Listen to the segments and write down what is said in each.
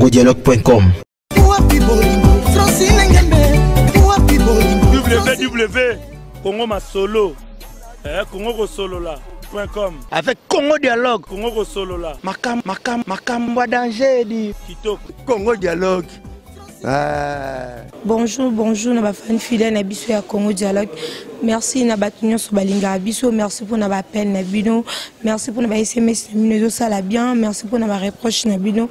congodialogue.com. www.congomasolo congosolola.com avec Congo Dialogue. Congo Solola. Makambo danger di Kitoko. Congo Dialogue. Bonjour, na ba fan fidèle na biso ya Congo Dialogue. Merci na batunyo so balinga biso, merci pour na ba appel na bino, merci pour na ba SMS na bino ça la bien, merci pour na ba reproche na bino.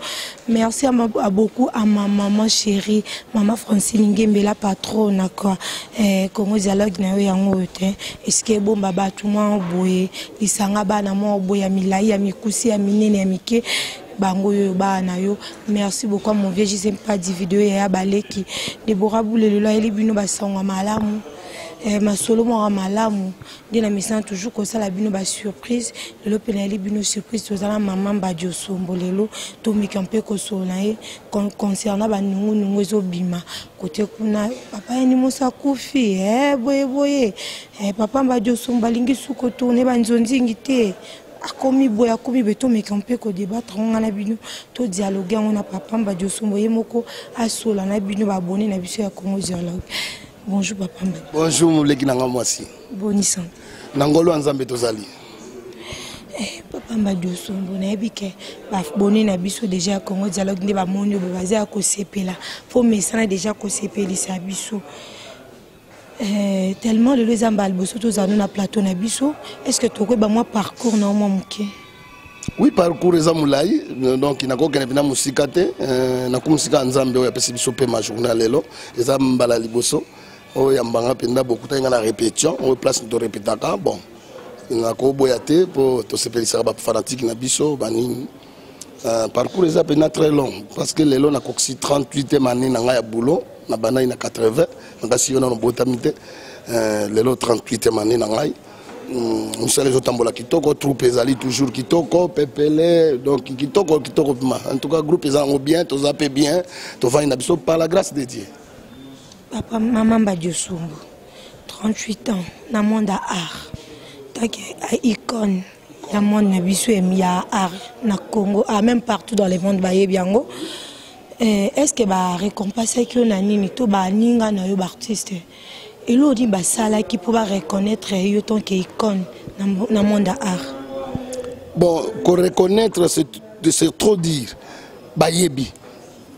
Merci à beaucoup à ma maman chérie, maman Francine Ngembe la patronne quoi. Congo Dialogue na yo yango te. Est-ce que bon baba tout moi boye, lisanga bana mo boye ya milai ya mikusi ya minene ya mike. Bango yo ba na yo. Merci beaucoup mon vieux, je sais pas di vidéo ya baleki Deborah Boulelelo eli bino ba sangwa malamu masolo mo malamu dina misana toujours comme ça la bino ba surprise le penali bino surprise tozala maman ba diosombolelo to mikampe ko sonae concernant ba nungu ezo bima côté kuna papa ni mosa kufi boye papa ba diosombalingi suko tourner ba nzonzi ngite akomi boya akomi beto mekampe ko débattre ngana bino to dialoguer on a papa mba diosombo yemoko asola na bino ba abonné na biso ya Congo Dialogue. Bonjour papa mba. Bonjour muleki nanga mwasi. Bonisa. Nangolo nzambe tozali. Papa mba diosombo na ebike ba abonné na biso déjà ya Congo Dialogue ndi ba mondo ba baza ko sepela. Fo mesana déjà ko sepelisa biso. Tellement de les ambalboso tous à na plateau na biso. Est-ce que tu aurais moi parcours na moi muke? Oui, parcours eza mulai donc inako kene pina musika te na kumusika nzambe oya pesi biso pe ma journal lelo eza mbala liboso oya mbanga penda beaucoup ta na répétition o place de répétaka bon inako boyate pour to sepelisa ba fanatique na biso bani parcours eza pena très long parce que lelo na koksi 38e année na ya boulot na bana na 80 ngasi yona no botamite lelo 38e année na ngai nous sommes les autres kitoko troupe ezali toujours kitoko pepele donc kitoko en tout cas groupe ezango bien to zape bien to va ina biso par la grâce de Dieu. Papa maman ba diosombo 38 ans na monde art tak icône ya monde na biso ya art na Congo même partout dans le monde ba yebiango. Est-ce que ba récompenser que na nini to ba ninga na yo ba artiste et l'on dit bah ça là qui pourra reconnaître yo tant qu'icône dans monde art. Bon, qu'on reconnaître c'est trop dire ba yebi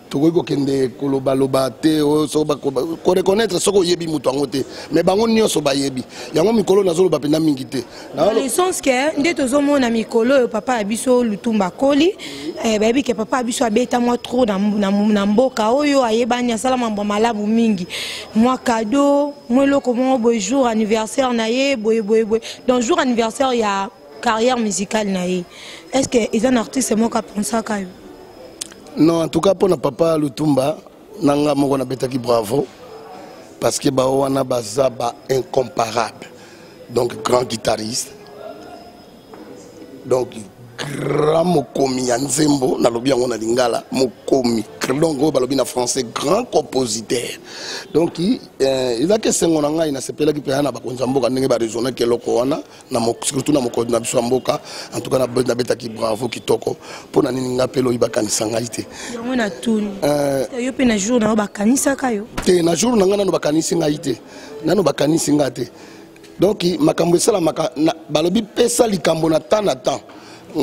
to ko kende koloba loba te o so ba ko reconnaître soko yebi mutu ngote mais bango nyonso ba yebi yango mikolo nazolo ba pena mingi te dans le sens que nde tozomo na mikolo papa abiso lutumba koli baby ke papa abiso abeta moi trop na mboka oyo ayebani asala mambo malabu mingi moi cadeau moi loko mo boy jour anniversaire na ye boy dans jour anniversaire il y a carrière musicale na ye. Est-ce que ils un artiste moi ka pensa ka yo? Non, en tout cas pour na papa Lutumba nanga moko na betaki bravo parce que ba wana baza ba incomparable donc grand guitariste donc grand mokomi ya nzembo na lobi yango na lingala mokomi donc balobi na français grand compositeur donc il a que sengo na ngai na sepela ki pe na ba konza mboka ndenge ba raisonner ke loko wana na surtout na moko na biso mboka en tout cas na betaki bravo kitoko pona nini ngapelo ibakanisa ngai te yango na tuni yo pe na jour na bakanisa kayo te na jour na ngana no bakanisi ngai te nano bakanisi ngate donc makambo esala balobi pesa likambo na temps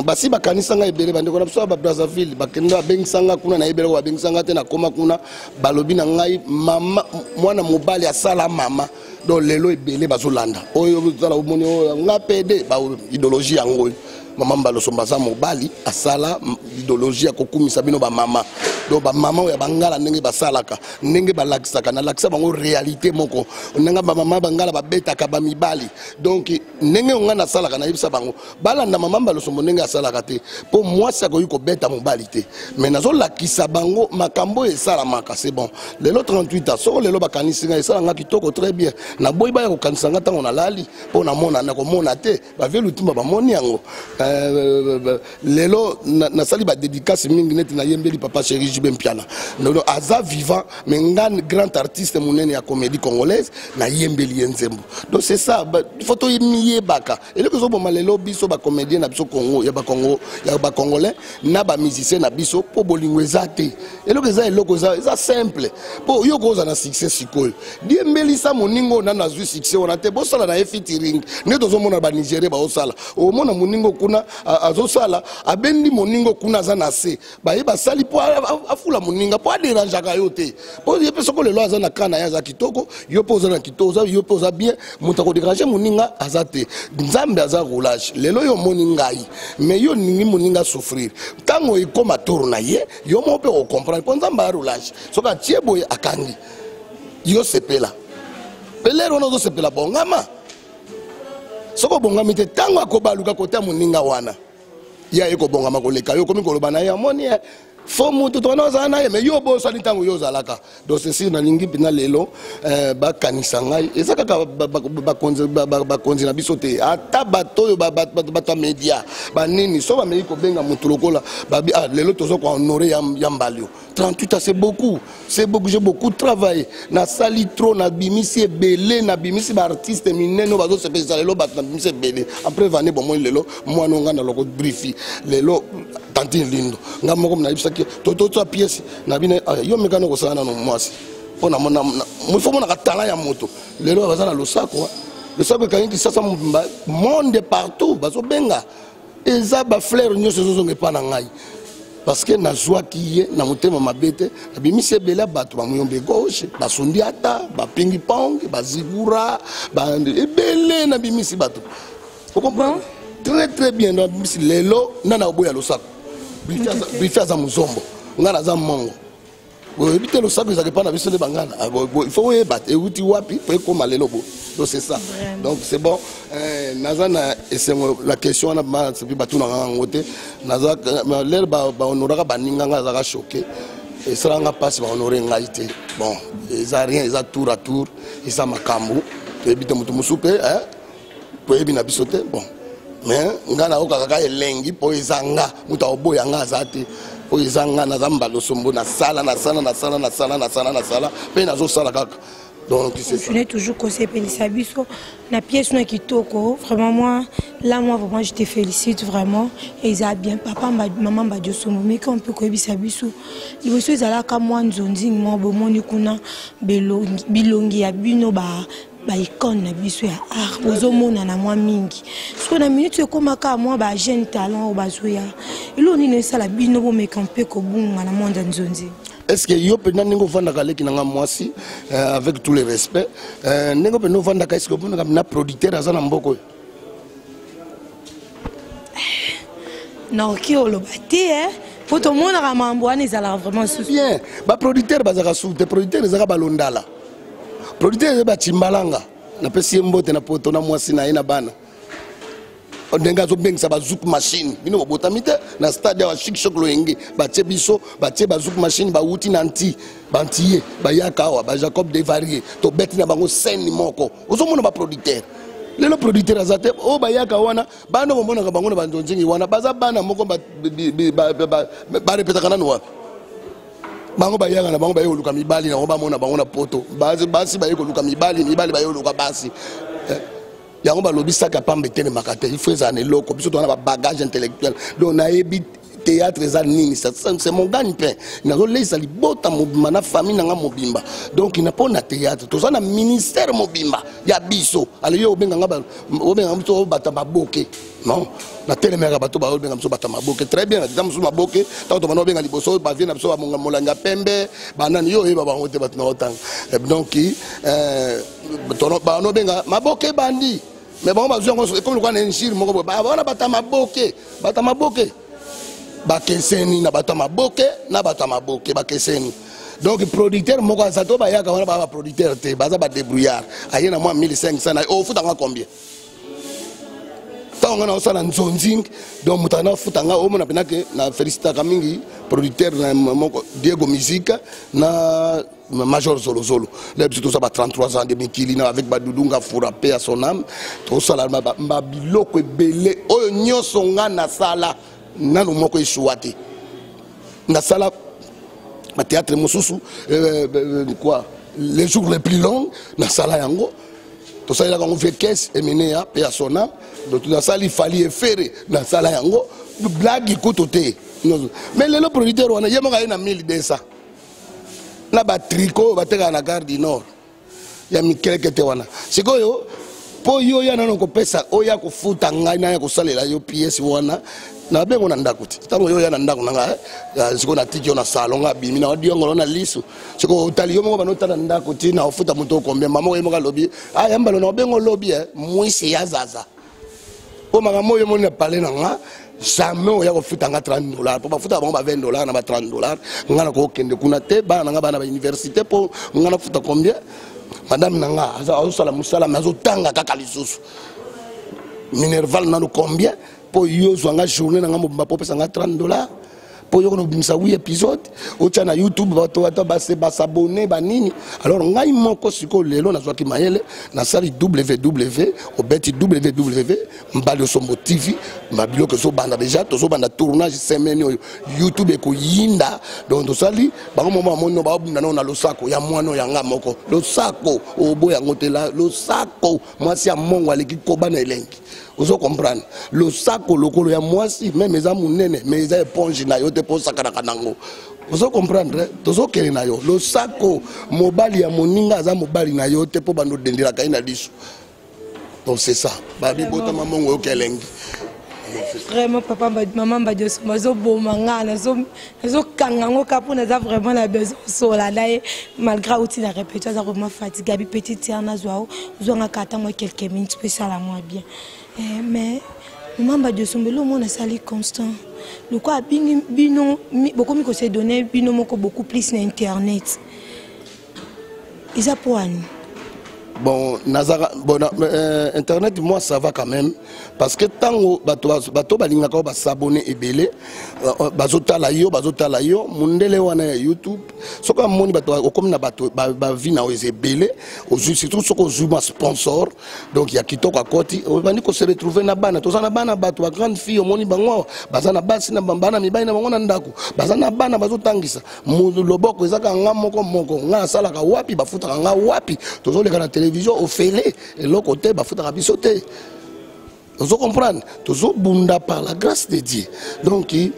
basi bakanisa nga ebele bandeko na biso ba Brazzaville bakenda bengisanga kuna na ebele wa bengisanga te na koma kuna balobi na ngai mama mwana mobali asala mama donc lelo ebele bazolanda oyo zala omoni oyo nga pede ba idéologie yango mama mbaloso mbaza mobali asala idéologie akokumisa bino ba mama donc ba mama ya bangala ndenge basalaka ndenge balakisaka na lakisa bango réalité moko ndenge ba mama bangala babetaka ba mibali donc ndenge nga na salaka na yebisa bango balanda mama mbaloso ndenge asalaka te po moi ça ko yuko beta mobali te mais nazo lakisa bango makambo esalamaka c'est bon lelo 38 ans soko lelo bakanisi nga esala nga kitoko très bien na boy ba ko kanisa nga tango na lali po na mona na ko mona te ba velu tumba ba moni yango lelo na sali ba dédicace mingi net na yembeli papa chéri ben piana non aza vivant mais ngan grand artiste monene ya comédie congolaise na yembeli nzembo donc c'est ça photo yemiye baka et le que zo boma lelo biso ba comédien na biso Congo ya ba congolais na ba musicien na biso po bolingo ezate et le que za eloko za simple po yo koza na succès sikoyo diembeli sa moningo na nazu succès on a te bosala na featuring ne tozo mona ba Nigeria ba osala o mona moningo kuna azosala abendi moningo kuna za na se ba yeba sali po afula moninga po déranger ka yote po yepe soko lelo aza na kana ya za kitoko yo poza na kitoko yo poza bien muta ko déranger moninga azate nzambe aza roulage lelo yo moningai mais yo ningi moninga souffrir tango ikoma tourna ye yo mo pe o comprendre po nzamba roulage soka tieboy akangi yo sepela pelero no zo sepela bongama soko bongami te tango akobaluka kota moninga wana ya eko bongama koleka yo komi koloba na ya moni fo mutu to na za na ye me yo bo sani tango yo zalaka donc c'est si na lingi pina lelo ba kanisa ngai ezaka ba konzi na biso te ata bato yo ba media ba nini so ba mei ko benga mutu lokola ba lelo tozo ko honorer yambalio 38 ans c'est beaucoup j'ai beaucoup travaillé na sali trop na bimisi belé na bimisi ba artiste mineno bazo se pesa lelo ba na bimisi belé après vané bon moi lelo moi no ngana loko briefi lelo tantine lindo ngamoko na ibisa toto pièce na bine yo mekano ko sana no mwasi pona mona mo fo mona ka talent ya moto lelo bazana le sako kangi sasa monde partout bazo benga eza ba fleur nyoso zo ngepa na ngai parce que na joie qui est na motema mabete na bimisi bela bato ba muyombe gauche ba sundi ata ba pingi pong ba zigura ba ebele na bimisi bato vous comprenez très bien na bimisi lelo nana oboya lo sako bifa za muzombo ngana za mongo ebite lo sako ezake pa na biso le bangana il faut battre et uti wapi pour koma lelo bo donc c'est ça donc c'est bon nazana et c'est la question na ma c'est puis batu na ngote naza lelo ba honoraka baninga nga za choqué et ça nga passe ba honorer ngai te bon ça rien ça tour à tour et ça makambu ebite mutu musupe pour ebina bisote bon mais ngana okaka elengi po ezanga muta oboya nga azate po ezanga na zamba losombo na sala pe nazo sala kaka donc c'est ça. Je n'ai toujours conseillé Pelissa Bisso na pièce na kitoko vraiment moi vraiment je te félicite vraiment et ils a bien papa maman ba diosomo mais quand on peut Pelissa Bisso il veut se zala ka moi nzonzi mo bomoni kuna bilongi ya bino ba icône na biso ya art bozomona na mwa mingi so na minute ekomaka mwa ba jeune talent bazoya eloni ne sala bino bomeka mpe kobunga na monde nzonzi. Est-ce que yo pena ningo vanda kaleki na mwasi avec tous les respects ningo pena vanda ka est-ce que buna na producteur azana mboko non ki olobati pour tout le monde à mambo ani zala vraiment bien ba producteur bazaka sous des producteurs ezaka balondala producteur ba chimbalanga na pesi mbote na poto na mwasi na ina bana ondenga zo bengisa ba zouk machine bino botamite na stade wa chic choc loenge ba tsebiso ba tse ba zouk machine ba uti nanti bantiye ba yakawa ba Jacob Devarier to beti na bango scène moko ozomona ba producteur lelo producteur azate o ba yaka wana bano bomona ka bango na banjonjingi wana baza bana moko ba repeta kana no wapi bango ba yanga na bango ba yoluka mibali na ba mona bango na poto basi ba yoluka mibali ba yoluka basi yango ba lobisa ka pambe tene makate il faut ezane loko biso to na ba bagage intellectuel donc na ebi théâtre ezanini c'est mon gagne-pain nazo leisa libota mobimba na famille nanga mobimba donc ina pona théâtre to na ministère mobimba ya biso ale yo obenga mto bata maboke non na telemera bato ba obenga mto bata maboke très bien na mso maboke ta to bana obenga liboso ba vie na biso ba monga molanga pembe banani yo eba ba ngote bat na otanga donc to ba no benga maboke bandi mais bon ba zo comme quoi na nchir moko ba wana bata maboke bakeseni na bato maboke na bato maboke bakeseni donc producteur moko azato ba yaka wana ba producteur te baza ba débrouillard aye na moi 1500 na o futanga combien tanga na osala nzonzing donc mutana futanga o mona penake na félicita kamingi producteur na moko Diego Musique na Major Zolo les tout ça ba 33 ans de mikili na avec badudunga frappé à son âme to sala ba biloko ebele oyo nyoso nga na sala nano moko eshuate na sala ma théâtre mosusu quoi les jours les plus longs na sala yango to sala quand on fait caisse et mené à persona donc na sala il fallait faire na sala yango blague kototé mais le producteur on a yema ka na 1200 na ba tricot ba teka na gare du nord ya mikeleke te wana sikoyo po yo ya nano ko pesa oya ko futa ngai na ya ko salela yo pièce wana na bengo na ndako ti tango yo ya na ndako nanga siko na tiki yo na salon nga bimi na odi ngolo na lisu siko utali yo mo banota na ndako ti na ofuta moto combien mama yo mo ka lobi yambalo na bengo lobi mwisi ya zaza o manga mo yo mo na parler na nga jamais oya ko futa nga $30 po ba futa bango ba $20 na ba $30 ngana ko kende kuna te bana nga bana ba université po ngana futa combien madame nanga azosala musala mazotanga kaka lisusu minerval nano combien po yo zwanga journée nanga mobimba po pesa nga $30 po yo kono bimisa 8 épisode otia na YouTube bato basabone banini alors ngai moko siko lelo nazwaki mayele na sali www obeti www mbali sombo TV mabilo ke so banda déjà to so banda tournage semaine YouTube eko yinda donc to sali bango moma mono ba bunda na losako ya mwana yanga moko losako obo yango te la losako mwasi ya mongo aleki kobana elengi ozo comprendre le sako lokolo ya mwasi même eza munene mais eza éponge na yo te po sakana kanango ozo comprendre tozo kele na yo le sako mobali ya moninga za mobali na yo te po bando dendela kaina lisu donc c'est ça babi bota mamongo yo kelengi vraiment papa maman badio mazo bomanga nazo kangango kapo naza vraiment la besoin sola là malgré outil la répétition ça vraiment fatigué bi petite tiana zwao zonga kata moi quelques minutes peut ça la moi bien mais maman badio sombelo mon a sali constant le quoi bino beaucoup mi ko se donner bino moko beaucoup plus na internet ils a pour ani. Bon, internet, moi ça va quand même. Parce que tant bato balingaka ba s'abonner et belé, bazota la yo, mundele wana YouTube. Soka moni bato comme na bato ba vina oze belé, surtout soko zuma sponsor. Donc il y a kitoko akoti, bani ko se retrouver na bana, to na bana bato ba grande fille moni bango, bazana basi na bambana mibana bango na ndako. Bazana bana bazotangisa. Mu loboko ezaka ngamoko moko, nga sala ka wapi bafuta nga wapi. Tozo le kana télévision au félé et l'autre côté bah faut rabisoter. Vous comprenez? Toujours bunda par la grâce de Dieu. Donc et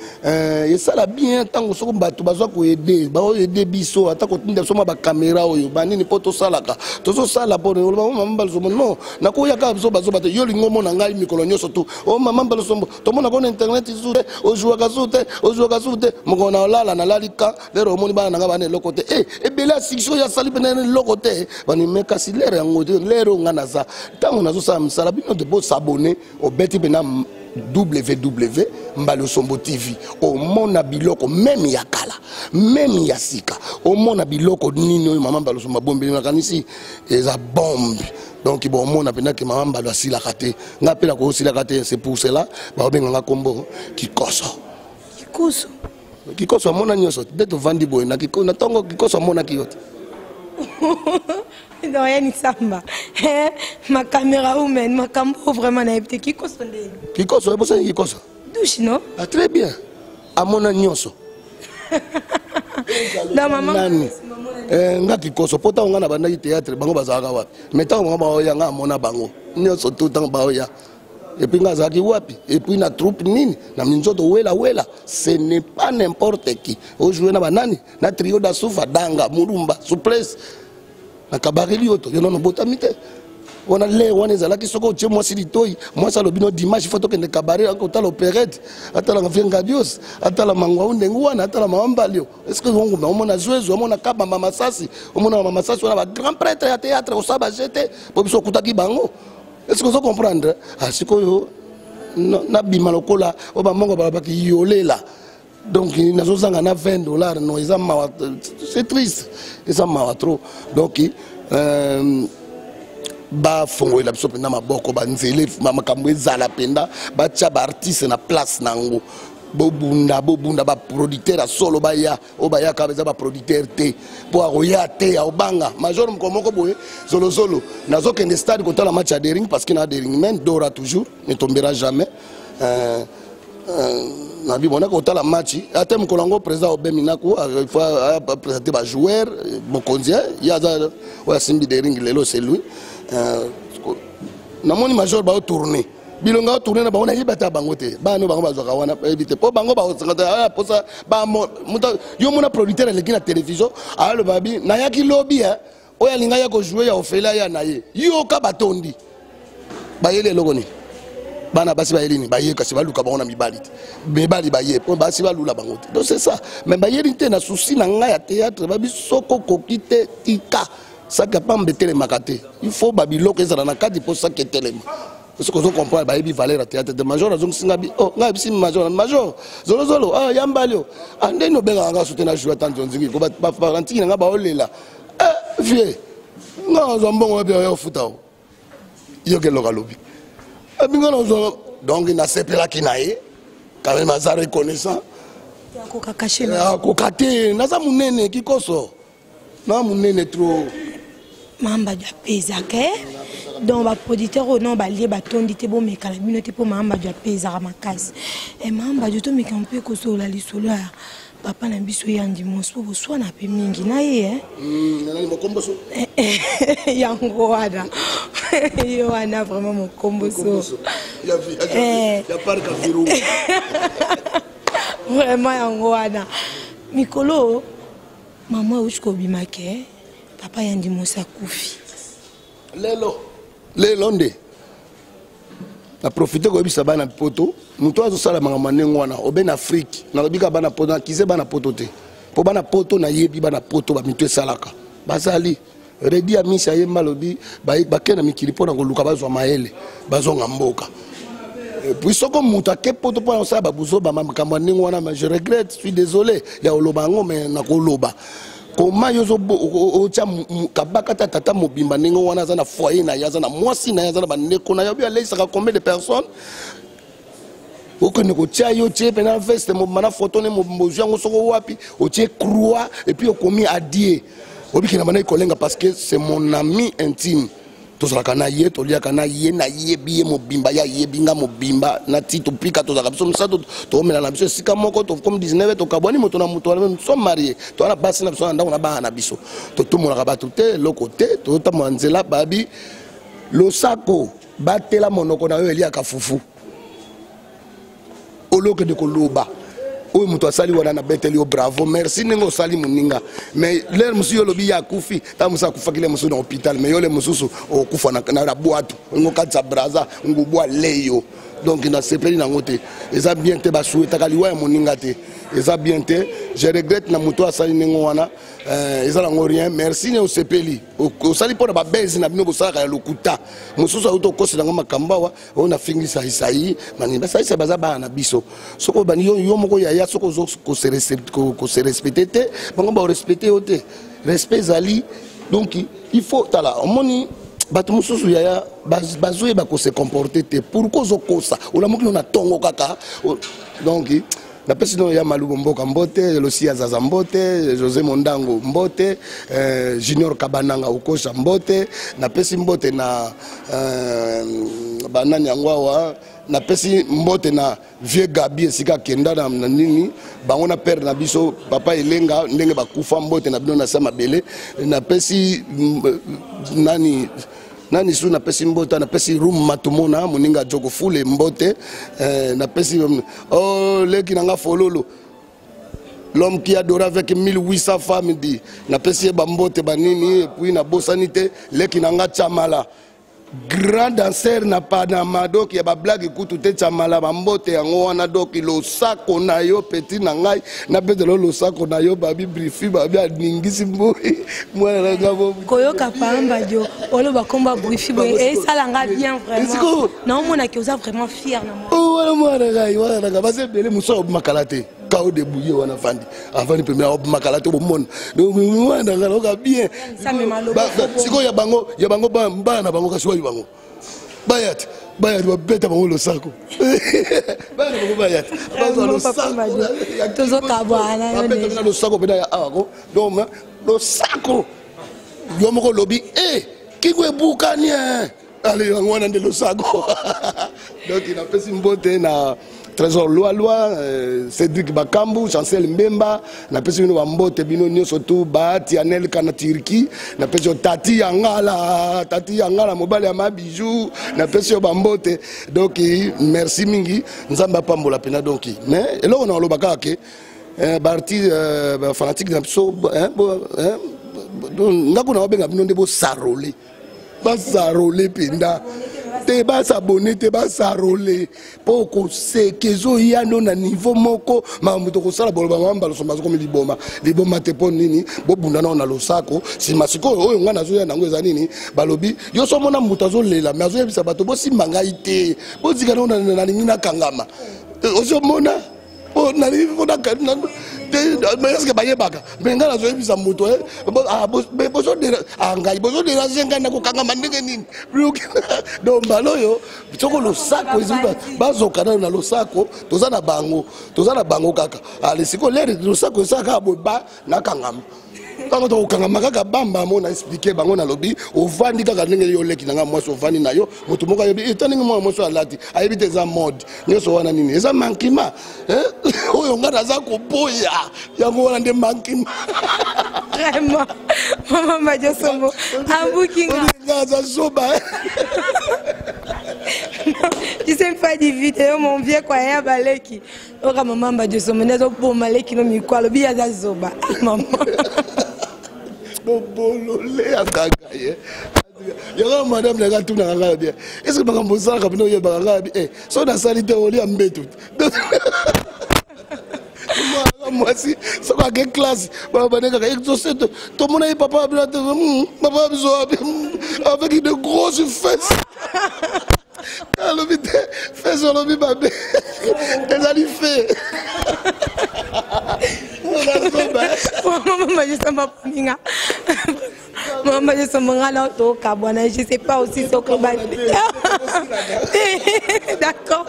ça la bien tant que so bato bazwa ko aider ba aider biso ata ko tinda so ma ba caméra oyo banini poto salaka tozo sala po mama balso non na ko yaka biso bazo bato yo lingo mona ngai mikolo nyoso tu o mama balso to mona ko internet izute o jouer kasute moko na lala na lalika lero moni bana nga bana lokote e bela siksho ya sali bena lokote bani meka si lero ngote lero ngana za tango nazo sa msala bino de bo s'abonner au beti bena www mbalo sombo TV au mona biloko même ya kala même ya sika au mona biloko nini maman mbalo sombo bombe na kanisi eza bombe donc bon mona pena que maman mbalo asila kate nga pela ko sila kate c'est pour cela ba benga nga kombo kikoso mona nyoso de to vandi boy na kiko na tongo kikoso mona kiyote. Non, rien ni samba. Ma caméra humaine, ma caméra vraiment n'a été qui cause fondé. Qui cause, vous savez qui cause? Douche, non? Ah, très bien. À mon agnoso. Non, maman. Nga qui cause, pourtant on a bandé théâtre, bango bazaka wapi. Mais tant on va oya nga mona bango. Nyoso tout temps ba oya. Et puis nga zaki wapi. Et puis na troupe nini, na minzoto wela. Ce n'est pas n'importe qui. Au jouer na banani, na trio da soufa danga, murumba, souplesse. Na kabareli oto yo non botamite on a les on est là qui soko tche moi si toi moi ça le bino dimanche photo que ne cabaret encore tal opérette atala ngafenga dios atala mangwa undengwana atala mambalio est-ce que on a joué on a kaba mama sasi on a mama sasi on a grand prêtre à théâtre au saba jeté pour biso kutaki bango est-ce que vous comprendre ah siko yo na bima lokola o ba mongo ba ki yolela. Donc, il y a $20, non, c'est triste, ils ont trop. Donc, ba fongo la biso penda maboko ba nzele makambo ezala penda ba tia ba artiste na place nango bobunda ba producteur solo ba ya o ba ya ka ba producteur te po aroya te ya obanga major mkomoko boye solo nazo kende stade contre la match à Dering parce qu'il y a Dering men Dora toujours ne tombera jamais na bi mona ko tala match atem ko lango président obeminako il faut présenter ba joueur mokonzia yaza wa simbi de ring lelo c'est lui na moni major ba tourner bilonga tourner na ba on yebata bango te ba no bango bazwaka wana éviter po bango ba osangata po ça ba muta yo mona producteur le na télévision alo babi na yaki lobby oya linga ya ko jouer ya ofela ya naye yo ka batondi ba yele lokoni bana basi ba yelini ba yeka sibaluka ba ona mibali mibali ba ye po basi balula bango te donc c'est ça mais ba yeli te na souci na nga ya théâtre ba bisoko kokite tika ça capable de télé makate il faut ba biloko ezala na kadi pour ça que télé parce que on comprend ba yebi valeur théâtre de major azong singa bi oh nga bisi major zolo zolo ah yambalio ande no benga nga soutenir jouer tant nzingi ko ba parenti nga ba olela vieux nga zombongo ba yo futa yo ke lokalobi donc il a sepelé qui naïe quand même à reconnaissant kokate naza munene kikoso na munene trop mamba ja pezaka donc ba producteur o non ba lié ba tondité bo mekala bino te po mamba ja pezaka makasi et mamba jo to mekampe ko so la lisolo papa na biso yandi mospo bo so na pe mingi na ye nani mokombo so yango wana yo wana vraiment mokombo so ya parka viru vraiment yango wana mikolo mama ushko bimake papa yandi mosa kufi lelo nde na profiter ko bisa bana poto muto azo sala mangama nengo wana oben Afrique na lobika bana poto na kize bana poto te po bana poto na yebi bana poto ba mitu salaka basali redi amisa yemba lobi ba kena mikili pona ko luka bazwa maele bazonga mboka puis soko muta ke poto pona osala ba buzo ba makambo nengo wana mais je regrette, je suis désolé ya olobango mais na ko loba comment yozo ocha kabaka tata mobimba ningo wana za na foyer na yaza na mwasi na yaza na bandeko na yobi alesa combien de personnes oko ne ko tia yo tie pena veste mo mana photo ne mo bojango soko wapi o tie croix et puis o komi adie obi kina mana ikolenga parce que c'est mon ami intime tozala kana ye tolia kana ye na ye biye mobimba ya ye binga mobimba na tito pika tozala biso msato to mena na biso sika moko to comme 19 to kaboni moto na moto nous sommes mariés to ana basi na biso na ndako na ba na biso to tumona ka batu te le côté to ta manzela babi lo sako batela monoko na yo elia ka fufu oloke de koloba oyo muto asali wana na beteli o bravo merci ningo sali muninga mais l'air monsieur lobi ya kufi ta musa kufa kile musu na hôpital mais yo le mususu o kufa na boîte ngo katsa braza ngo boa leyo donc na sepeli na ngote eza bien te ba souhaita kaliwa ya muninga te eza bien te je regrette na muto asali ningo wana eza la rien merci ne o sepeli o sali pona ba bezi na bino bosala ya lokuta mususu auto kosi na ngoma kambawa ona fingisa isai mani ba sai baza ba na biso soko bani yo moko ya soko ko se respecter te bango ba respecter ote respect zali donc il faut tala omoni bato mususu ya bazoye ba ko se comporter te pourquoi zokosa ola mokino na tongo kaka donc na pesi no ya Malubo Mboka mbote Losia Zaza mbote José Mondango mbote Junior Kabananga ukosha mbote na pesi mbote na banani angwawa na pesi mbote na vieux Gabi esika kenda na nini bango na père na biso papa elenga ndenge bakufa mbote na bino na sama bele na pesi nani su na pesi mbota na pesi room matumona muninga jogo fule mbote na pesi oh leki nanga fololo l'homme qui adore avec 1800 femmes dit na pesi ba mbote banini et puis na bosanité leki nanga chamala grand danseur na Panama donc ya ba blague kutu te chamala ba mbote yango wana donc lo sako na yo petit na ngai na bedelo lo sako na yo babi brifi babi adingisi mboi mwana ngabo koyoka pamba jo olo bakomba brifi et ça langa bien vraiment non mona ki oza vraiment fier na moi oh mwana ngai base bele muso makalate kao de bouiller wana fandi avant le premier makalate bo mon donc mwana ngai bien ça me malo siko ya bango bana bango kaswa bango bayat beta bango lo sako bana bango bayat bazo lo sako tozo kabana beta lo sako beda ya ako donc lo sako yo moko lobi kikwe bukani allez ngwana nde lo sako donc il a fait mbote na Trésor Loa, Cédric Bakambu, Chancel Mbemba, na pesi bino bambote bino nyonso tu Bahati Anel kana Turki, na pesi Tati Yangala mobile ya mabijou, na pesi bambote. Donc merci mingi, nzamba pambola pena donc. Mais eloko na lobaka ke parti fanatique na biso ngako na obenga bino ndebo sarole. Ba sarole penda. Te ba s'abonner te ba sarole poko se kezo ya no na niveau moko mamuto ko sala bolo bamba lo sombazo comme liboma te pon nini bo bunda na losako si masiko oyo ngana zo ya nango eza nini balobi yo so mona mutazo lela mais azo yebisa bato bo simanga ite bo zika no na ningina kangama ozo mona o na ni fona kana mais est-ce que baye baka benga na zo yebisa muto bozo de ngai bozo de la zenga na ko kangama ndenge nini donc baloyo bitoko losako eziba bazokana na losako toza na bango kaka alesiko lere losako esaka boba na kangama tango to kangama kaka bamba mona expliquer bango na lobi ovandi kaka ndenge yo leki nanga mwasi ovandi na yo moto moko yobi etaninga mwa mwasi alati ayebi te za mode nyoso wana nini eza mankima oyo ngana za koboya yango wana nde mankima vraiment Maman Diosombo ambukinga ngaza soba. Tu sais pas des vidéos mon vieux quoi ya baleki oka Maman Diosombo nezo po maleki no mikwalo biya za zoba maman bolole akaka ye yaka madame la gatu na ngaka bien est-ce que bakambo sala kabino ye bakanga bi so na salite oli ambetu moi si ça va que classe baba neka ka exaucer to mona papa papa biso avec de grosses fesses le vite fait sur le bébé des alifés Maman Diosombo poninga Maman Diosombo ngala to kabwana je sais pas aussi ce que d'accord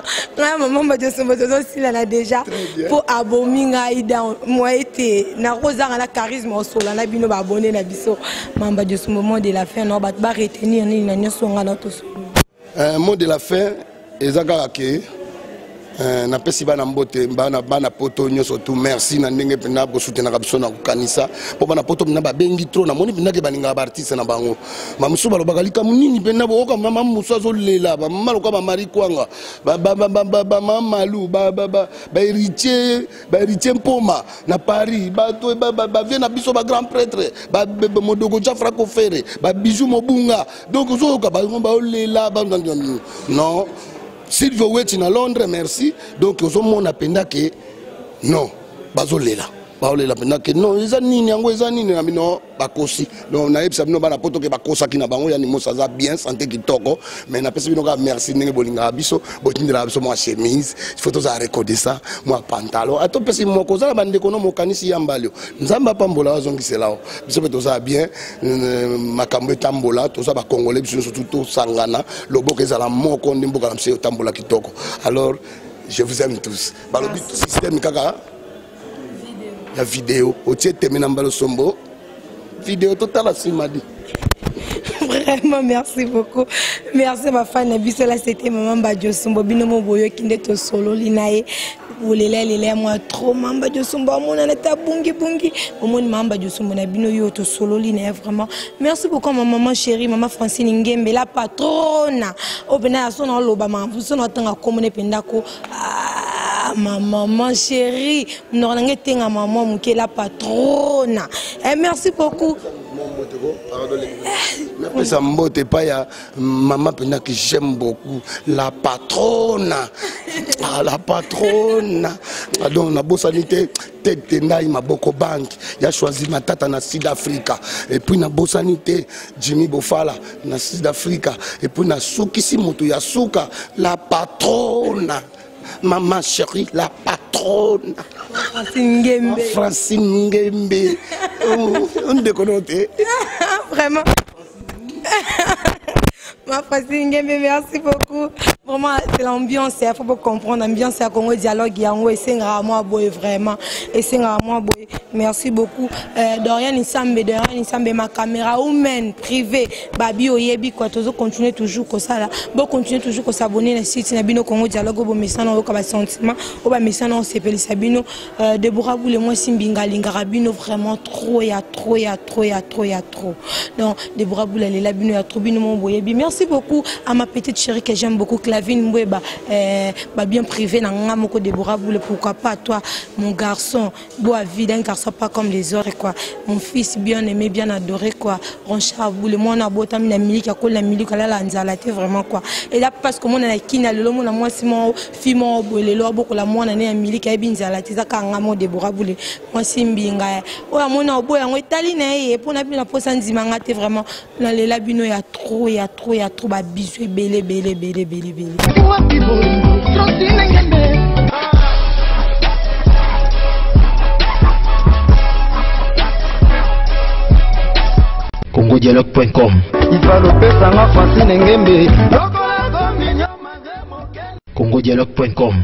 Maman Diosombo aussi là déjà pour abominga ida moi été na rosa na charisme au sol na bino ba abonné na biso Maman Diosombo mot de la fin no ba retenir ni na nyoso ngala to un mot de la fin ezaka ke na pesi bana mbote bana poto nyoso tu merci na ndenge pena bo soutenir biso na kanisa po bana poto na ba bengi trop na moni pena ke baninga ba artiste na bango mamusu balo bakalika munini pena bo ka mama musu azolela ba mama loka ba mari kwanga ba mama lu ba héritier mpoma na Paris ba to ba vient na biso ba grand prêtre ba modogo ja Franco Ferré ba bijou mobunga donc zo ka ba olela ba non Silvio Weti na Londres, merci. Donc, au moment où que non, bazolela. Bazolela penda que non, ils nini yango ils nini na bino bakosi. Donc na yebisa bino bana poto ke bakosa ki na bango ya ni mosaza bien santé kitoko, mais na pesa bino ka merci ndenge bolinga biso, botindela biso mo chemise, photos à recorder ça, moi pantalon. Ato pesa mo koza la bande kono mo kanisi yambalio. Nzamba pambola azongi selao. Biso pe toza bien makambo tambola, toza ba congolais biso surtout to sangana, loboko ezala moko ndimboka na mse tambola kitoko. Alors je vous aime tous. Balobi tout système kaka la vidéo au Mbalo Sombo vidéo totale simadi. Vraiment merci beaucoup. Merci ma fan Nabiso là c'était Maman Diosombo binomo boyo kinde to solo linae olele moi trop Maman Diosombo mon na bungi mon Maman Diosombo na bino yo to solo linae vraiment. Merci beaucoup ma maman chérie maman Francine Ngembe la patronne obena so na loba ma vous so na tanga komone pendako ma maman chérie, nous avons été ma maman qui est la patronne. Et merci beaucoup. Ça me pas ya maman que j'aime beaucoup la patronne. Ah, la patronne. Donc na bosanité tête ndai maboko bank. Ya choisi ma tata na Sud-Africa et puis na bosanité Jimmy Bofala na Sud-Africa et puis na Sukisi moto ya Suka la patronne. Maman chérie, la patronne. Francine Ngembe. On déconne. Vraiment. Ma Francine Ngembe, merci beaucoup. Vraiment, c'est l'ambiance. Il faut comprendre l'ambiance à Congo Dialogue. Et c'est un moi boy vraiment. Et c'est un moi boy. merci beaucoup. Dorian Nsambe, ma caméra woman privée, Babi Oyebi, quoi, toujours continuer toujours comme ça là. Bon, continuer toujours comme s'abonner à site Nabino Congo Dialogue, au message, au sentiment, au message, on s'appelle Sabino, Deborah Boule, moi, Simbinga, Lingarabino, vraiment trop, il y a trop. Donc, Deborah Boule, elle est là, Bino, il y a trop, Bino, mon Boyebi. Merci beaucoup à ma petite chérie que j'aime beaucoup, Clavine Mboueba, bien privé, Nangamoko, Deborah Boule, pourquoi pas toi, mon garçon, bois vide, un garçon pas comme les autres, quoi. Mon fils bien aimé, bien adoré, quoi. Ronchard Boule, moi, on a beau temps, la milique, la milique, la nzalate, vraiment, quoi. Et là, parce que moi, on a kina, le monde, moi, si mon fils, mon boule, le beaucoup, la moi, on a une milique, et bien nzalate, ça, quand on a Deborah Boule, moi, si mbinga, ouais, moi, on a beau, on est taline, et pour la bien la poste, nzimangate, vraiment, dans les labino, il y a trop, bah, bisous, belé. CongoDialogue.com CongoDialogue.com